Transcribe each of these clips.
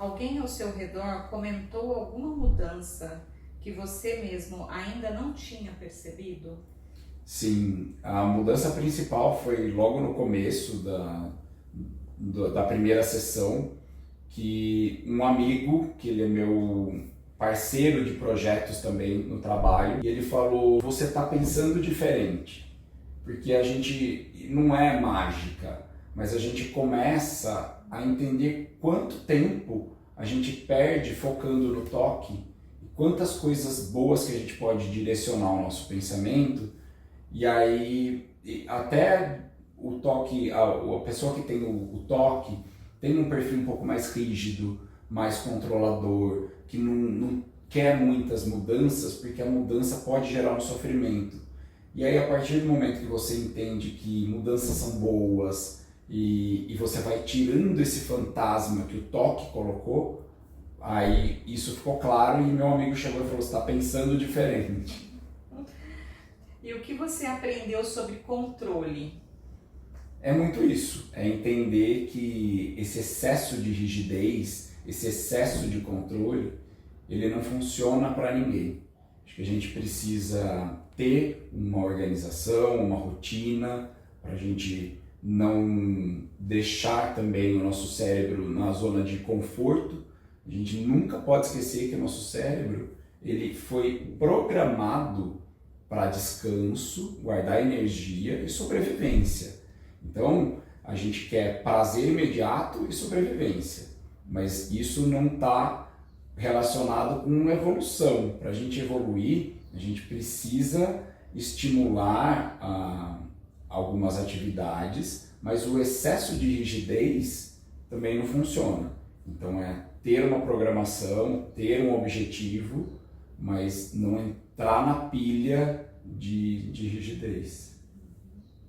Alguém ao seu redor comentou alguma mudança que você mesmo ainda não tinha percebido? Sim, a mudança principal foi logo no começo da primeira sessão, que um amigo, que ele é meu parceiro de projetos também no trabalho, e ele falou: você está pensando diferente, porque a gente não é mágica, mas a gente começa a entender quanto tempo a gente perde focando no toque, e quantas coisas boas que a gente pode direcionar o nosso pensamento. E aí, até o toque, a pessoa que tem o toque tem um perfil um pouco mais rígido, mais controlador, que não quer muitas mudanças, porque a mudança pode gerar um sofrimento. E aí, a partir do momento que você entende que mudanças são boas e você vai tirando esse fantasma que o toque colocou, aí isso ficou claro e meu amigo chegou e falou: você está pensando diferente. E o que você aprendeu sobre controle? É muito isso, é entender que esse excesso de rigidez, esse excesso de controle, ele não funciona para ninguém. Acho que a gente precisa ter uma organização, uma rotina, para a gente não deixar também o nosso cérebro na zona de conforto. A gente nunca pode esquecer que o nosso cérebro ele foi programado para descanso, guardar energia e sobrevivência. Então, a gente quer prazer imediato e sobrevivência, mas isso não está relacionado com evolução. Para a gente evoluir, a gente precisa estimular algumas atividades, mas o excesso de rigidez também não funciona. Então, é ter uma programação, ter um objetivo, mas não entrar na pilha de rigidez.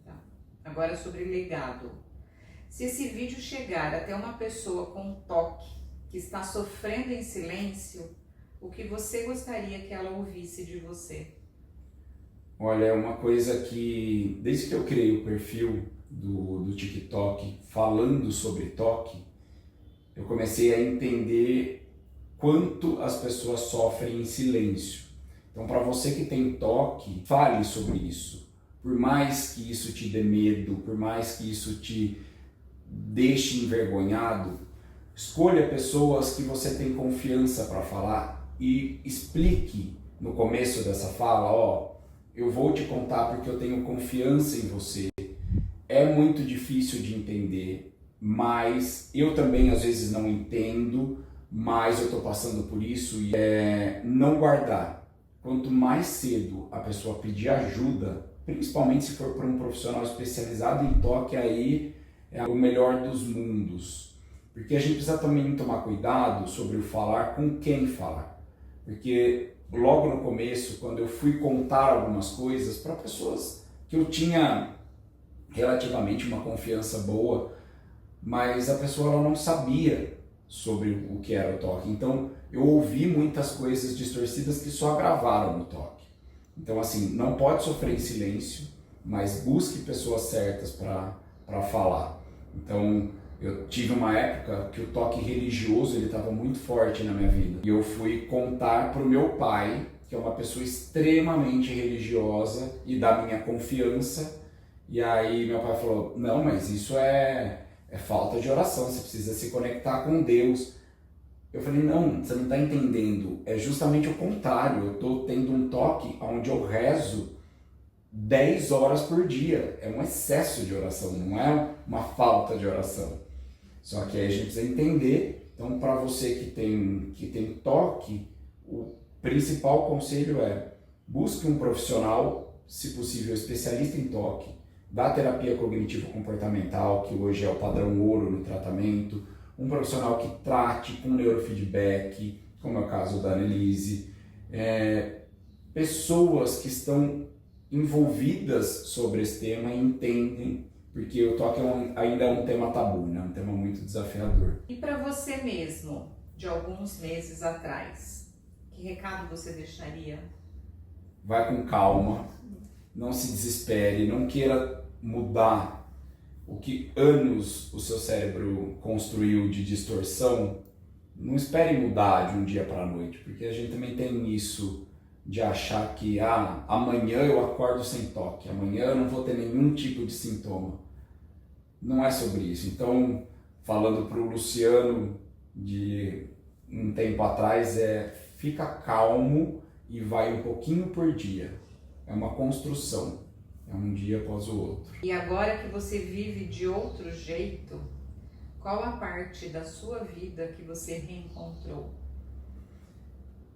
Tá. Agora sobre legado. Se esse vídeo chegar até uma pessoa com toque que está sofrendo em silêncio, o que você gostaria que ela ouvisse de você? Olha, é uma coisa que, desde que eu criei o perfil do TikTok falando sobre toque, eu comecei a entender quanto as pessoas sofrem em silêncio. Então, para você que tem toque, fale sobre isso. Por mais que isso te dê medo, por mais que isso te deixe envergonhado, escolha pessoas que você tem confiança para falar e explique no começo dessa fala: ó, eu vou te contar porque eu tenho confiança em você. É muito difícil de entender, mas eu também às vezes não entendo, mas eu estou passando por isso. E não guardar. Quanto mais cedo a pessoa pedir ajuda, principalmente se for para um profissional especializado em toque, aí é o melhor dos mundos. Porque a gente precisa também tomar cuidado sobre o falar com quem falar. Porque logo no começo, quando eu fui contar algumas coisas para pessoas que eu tinha relativamente uma confiança boa, mas a pessoa ela não sabia sobre o que era o toque. Então eu ouvi muitas coisas distorcidas que só agravaram o toque. Então assim, não pode sofrer em silêncio, mas busque pessoas certas para falar. Então eu tive uma época que o toque religioso ele estava muito forte na minha vida. E eu fui contar para o meu pai, que é uma pessoa extremamente religiosa e da minha confiança. E aí meu pai falou: não, mas isso é falta de oração, você precisa se conectar com Deus. Eu falei: não, você não está entendendo, é justamente o contrário, eu estou tendo um toque onde eu rezo 10 horas por dia, é um excesso de oração, não é uma falta de oração. Só que aí a gente precisa entender. Então, para você que tem toque, o principal conselho é: busque um profissional, se possível especialista em toque, da terapia cognitivo-comportamental, que hoje é o padrão ouro no tratamento, um profissional que trate com neurofeedback, como é o caso da Annelise, pessoas que estão envolvidas sobre esse tema e entendem, porque o toque ainda é um tema tabu, né? Um tema muito desafiador. E para você mesmo, de alguns meses atrás, que recado você deixaria? Vai com calma, não se desespere, não queira mudar o que anos o seu cérebro construiu de distorção não espere mudar de um dia para a noite, porque a gente também tem isso de achar que amanhã eu acordo sem toque, amanhã eu não vou ter nenhum tipo de sintoma. Não é sobre isso. Então, falando para o Luciano de um tempo atrás, fica calmo e vai um pouquinho por dia. É uma construção, é um dia após o outro. E agora que você vive de outro jeito, qual a parte da sua vida que você reencontrou?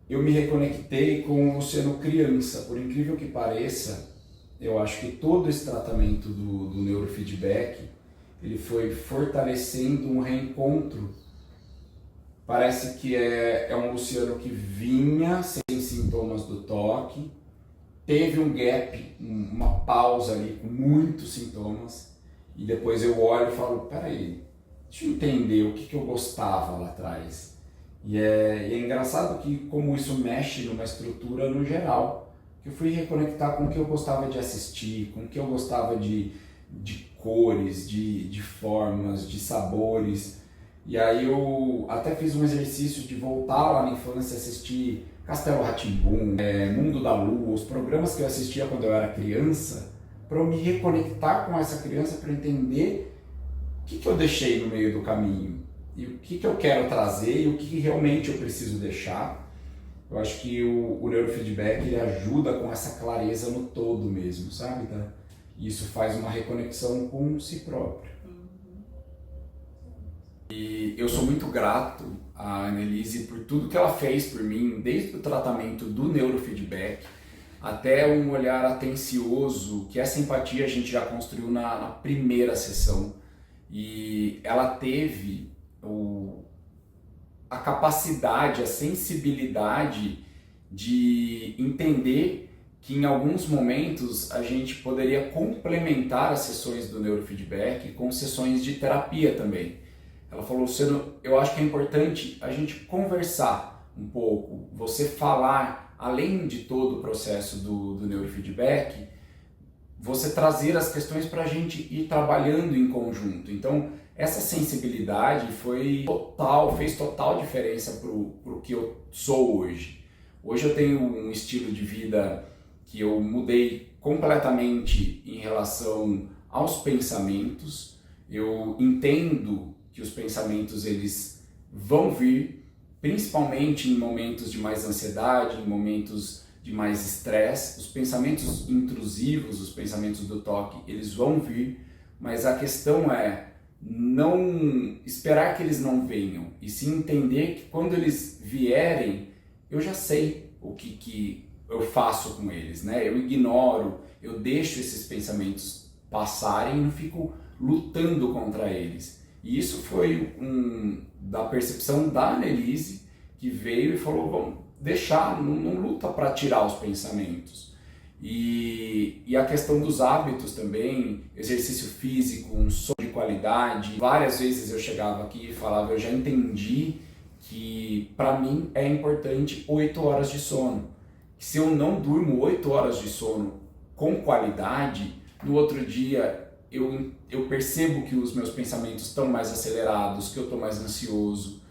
Eu me reconectei com o Luciano criança. Por incrível que pareça, eu acho que todo esse tratamento do neurofeedback, ele foi fortalecendo um reencontro. Parece que é um Luciano que vinha sem sintomas do toque, teve um gap, uma pausa ali com muitos sintomas, e depois eu olho e falo, peraí, deixa eu entender o que eu gostava lá atrás. E é engraçado que como isso mexe numa estrutura no geral, que eu fui reconectar com o que eu gostava de assistir, com o que eu gostava de cores, de formas, de sabores. E aí eu até fiz um exercício de voltar lá na infância, assistir Castelo Rá-Tim-Bum, Mundo da Lua, os programas que eu assistia quando eu era criança, para eu me reconectar com essa criança, para entender o que eu deixei no meio do caminho, e o que eu quero trazer e o que realmente eu preciso deixar. Eu acho que o neurofeedback ele ajuda com essa clareza no todo mesmo, sabe? Tá? E isso faz uma reconexão com si próprio. E eu sou muito grato à Annelise por tudo que ela fez por mim, desde o tratamento do neurofeedback até um olhar atencioso, que essa empatia a gente já construiu na primeira sessão. E ela teve a capacidade, a sensibilidade de entender que em alguns momentos a gente poderia complementar as sessões do neurofeedback com sessões de terapia também. Ela falou, Luciano, eu acho que é importante a gente conversar um pouco, você falar, além de todo o processo do neurofeedback, você trazer as questões para a gente ir trabalhando em conjunto. Então, essa sensibilidade fez total diferença para o que eu sou hoje. Hoje eu tenho um estilo de vida que eu mudei completamente em relação aos pensamentos. Eu entendo que os pensamentos eles vão vir, principalmente em momentos de mais ansiedade, em momentos de mais estresse. Os pensamentos intrusivos, os pensamentos do toque, eles vão vir, mas a questão é não esperar que eles não venham, e sim entender que quando eles vierem, eu já sei o que eu faço com eles, né? Eu ignoro, eu deixo esses pensamentos passarem e não fico lutando contra eles. E isso foi da percepção da Annelise, que veio e falou, vamos deixar, não luta para tirar os pensamentos. E a questão dos hábitos também, exercício físico, um sono de qualidade. Várias vezes eu chegava aqui e falava, eu já entendi que para mim é importante 8 horas de sono. Se eu não durmo 8 horas de sono com qualidade, no outro dia eu percebo que os meus pensamentos estão mais acelerados, que eu estou mais ansioso.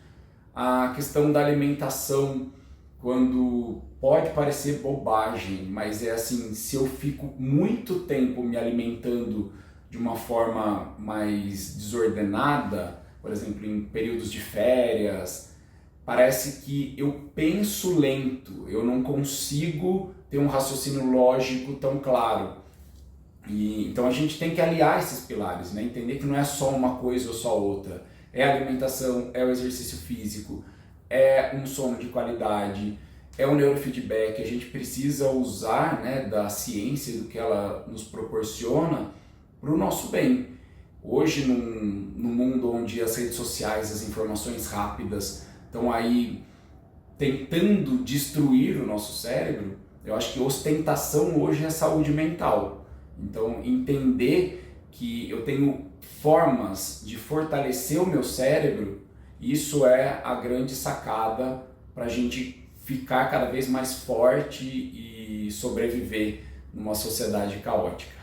A questão da alimentação, quando pode parecer bobagem, mas é assim, se eu fico muito tempo me alimentando de uma forma mais desordenada, por exemplo, em períodos de férias, parece que eu penso lento, eu não consigo ter um raciocínio lógico tão claro. Então a gente tem que aliar esses pilares, né? Entender que não é só uma coisa ou só outra. É a alimentação, é o exercício físico, é um sono de qualidade, é o neurofeedback. A gente precisa usar, né, da ciência e do que ela nos proporciona para o nosso bem. Hoje, num mundo onde as redes sociais, as informações rápidas estão aí tentando destruir o nosso cérebro, eu acho que ostentação hoje é saúde mental. Então, entender que eu tenho formas de fortalecer o meu cérebro, isso é a grande sacada para a gente ficar cada vez mais forte e sobreviver numa sociedade caótica.